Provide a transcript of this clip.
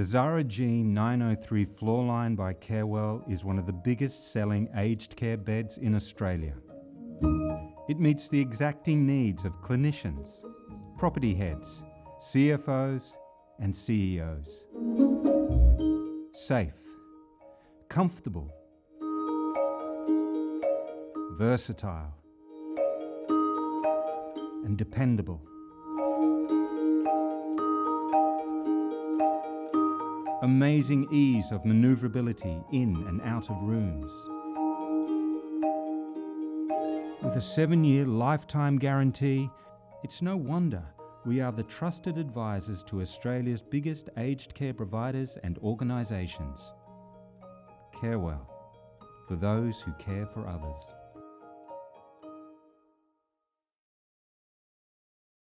Zara Jean 903 Floorline by CareWell is one of the biggest selling aged care beds in Australia. It meets the exacting needs of clinicians, property heads, CFOs and CEOs. Safe, comfortable, versatile and dependable. Amazing ease of manoeuvrability in and out of rooms. With a 7-year lifetime guarantee, it's no wonder we are the trusted advisors to Australia's biggest aged care providers and organisations. CareWell, for those who care for others.